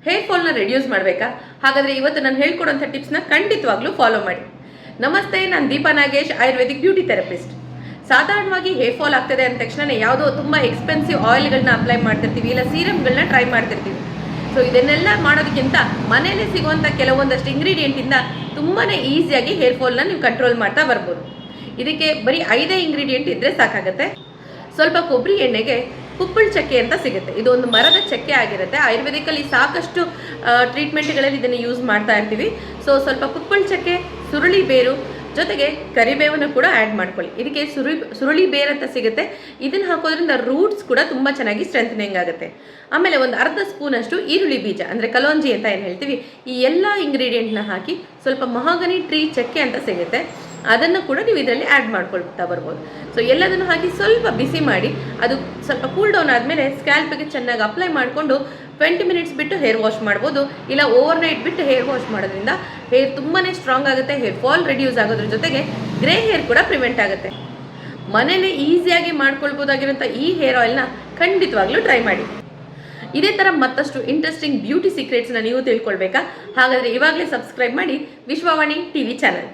Hair ಫಾಲ್ನ reduce ಮಾಡಬೇಕಾ? ಹಾಗಾದರೆ ಇವತ್ತು ನಾನು ಹೇಳ್ಕೊಡೋಂಥ ಟಿಪ್ಸ್ನ ಖಂಡಿತವಾಗ್ಲೂ ಫಾಲೋ ಮಾಡಿ. ನಮಸ್ತೆ, ನಾನು ದೀಪಾ ನಾಗೇಶ್, ಆಯುರ್ವೇದಿಕ್ ಬ್ಯೂಟಿ ಥೆರಪಿಸ್ಟ್. ಸಾಧಾರಣವಾಗಿ ಹೇರ್ ಫಾಲ್ ಆಗ್ತದೆ ಅಂದ ತಕ್ಷಣ ಯಾವುದೋ ತುಂಬ ಎಕ್ಸ್ಪೆನ್ಸಿವ್ ಆಯಿಲ್ಗಳನ್ನ ಅಪ್ಲೈ ಮಾಡ್ತಿರ್ತೀವಿ, ಇಲ್ಲ ಸೀರಮ್ಗಳನ್ನ ಟ್ರೈ ಮಾಡ್ತಿರ್ತೀವಿ. ಸೊ ಇದನ್ನೆಲ್ಲ ಮಾಡೋದಕ್ಕಿಂತ ಮನೆಯಲ್ಲೇ ಸಿಗುವಂಥ ಕೆಲವೊಂದಷ್ಟು ಇಂಗ್ರೀಡಿಯೆಂಟಿಂದ ತುಂಬಾ ಈಸಿಯಾಗಿ ಹೇರ್ ಫಾಲ್ನ ನೀವು ಕಂಟ್ರೋಲ್ ಮಾಡ್ತಾ ಬರ್ಬೋದು. ಇದಕ್ಕೆ ಬರೀ 5 ಇಂಗ್ರೀಡಿಯೆಂಟ್ ಇದ್ದರೆ ಸಾಕಾಗುತ್ತೆ. ಸ್ವಲ್ಪ ಕೊಬ್ಬರಿ ಎಣ್ಣೆಗೆ ಕುಪ್ಪಳ ಚಕ್ಕೆ ಅಂತ ಸಿಗುತ್ತೆ. ಇದು ಒಂದು ಮರದ ಚಕ್ಕೆ ಆಗಿರುತ್ತೆ. ಆಯುರ್ವೇದಿಕಲ್ಲಿ ಸಾಕಷ್ಟು ಟ್ರೀಟ್ಮೆಂಟ್ಗಳಲ್ಲಿ ಇದನ್ನು ಯೂಸ್ ಮಾಡ್ತಾ ಇರ್ತೀವಿ. ಸೊ ಸ್ವಲ್ಪ ಕುಪ್ಪಳ ಚಕ್ಕೆ, ಸುರುಳಿ ಬೇರು ಜೊತೆಗೆ ಕರಿಬೇವನ್ನು ಕೂಡ ಆ್ಯಡ್ ಮಾಡ್ಕೊಳ್ಳಿ. ಇದಕ್ಕೆ ಸುರುಳಿ ಬೇರು ಅಂತ ಸಿಗುತ್ತೆ. ಇದನ್ನು ಹಾಕೋದ್ರಿಂದ ರೂಟ್ಸ್ ಕೂಡ ತುಂಬ ಚೆನ್ನಾಗಿ ಸ್ಟ್ರೆಂಥನಿಂಗ್ ಆಗುತ್ತೆ. ಆಮೇಲೆ ಒಂದು ಅರ್ಧ ಸ್ಪೂನಷ್ಟು ಈರುಳ್ಳಿ ಬೀಜ ಅಂದರೆ ಕಲೋಂಜಿ ಅಂತ ಏನು ಹೇಳ್ತೀವಿ, ಈ ಎಲ್ಲ ಇಂಗ್ರೀಡಿಯೆಂಟ್ನ ಹಾಕಿ ಸ್ವಲ್ಪ ಮಹಾಗನಿ ಟ್ರೀ ಚಕ್ಕೆ ಅಂತ ಸಿಗುತ್ತೆ, ಅದನ್ನು ಕೂಡ ನೀವು ಇದರಲ್ಲಿ ಆ್ಯಡ್ ಮಾಡ್ಕೊಳ್ತಾ ಬರ್ಬೋದು. ಸೊ ಎಲ್ಲದನ್ನು ಹಾಕಿ ಸ್ವಲ್ಪ ಬಿಸಿ ಮಾಡಿ ಅದು ಸ್ವಲ್ಪ ಕೂಲ್ ಡೌನ್ ಆದಮೇಲೆ ಸ್ಕ್ಯಾಲ್ಪಿಗೆ ಚೆನ್ನಾಗಿ ಅಪ್ಲೈ ಮಾಡಿಕೊಂಡು 20 ಮಿನಿಟ್ಸ್ ಬಿಟ್ಟು ಹೇರ್ ವಾಶ್ ಮಾಡ್ಬೋದು. ಇಲ್ಲ ಓವರ್ನೈಟ್ ಬಿಟ್ಟು ಹೇರ್ ವಾಶ್ ಮಾಡೋದ್ರಿಂದ ಹೇರ್ ತುಂಬಾ ಸ್ಟ್ರಾಂಗ್ ಆಗುತ್ತೆ. ಹೇರ್ ಫಾಲ್ ರಿಡ್ಯೂಸ್ ಆಗೋದ್ರ ಜೊತೆಗೆ ಗ್ರೇ ಹೇರ್ ಕೂಡ ಪ್ರಿವೆಂಟ್ ಆಗುತ್ತೆ. ಮನೇಲಿ ಈಸಿಯಾಗಿ ಮಾಡ್ಕೊಳ್ಬೋದಾಗಿರೋಂಥ ಈ ಹೇರ್ ಆಯಿಲ್ನ ಖಂಡಿತವಾಗ್ಲೂ ಟ್ರೈ ಮಾಡಿ. ಇದೇ ಥರ ಮತ್ತಷ್ಟು ಇಂಟ್ರೆಸ್ಟಿಂಗ್ ಬ್ಯೂಟಿ ಸೀಕ್ರೆಟ್ಸ್ನ ನೀವು ತಿಳ್ಕೊಳ್ಬೇಕಾ? ಹಾಗಾದರೆ ಇವಾಗಲೇ ಸಬ್ಸ್ಕ್ರೈಬ್ ಮಾಡಿ ವಿಶ್ವವಾಣಿ TV ಚಾನಲ್.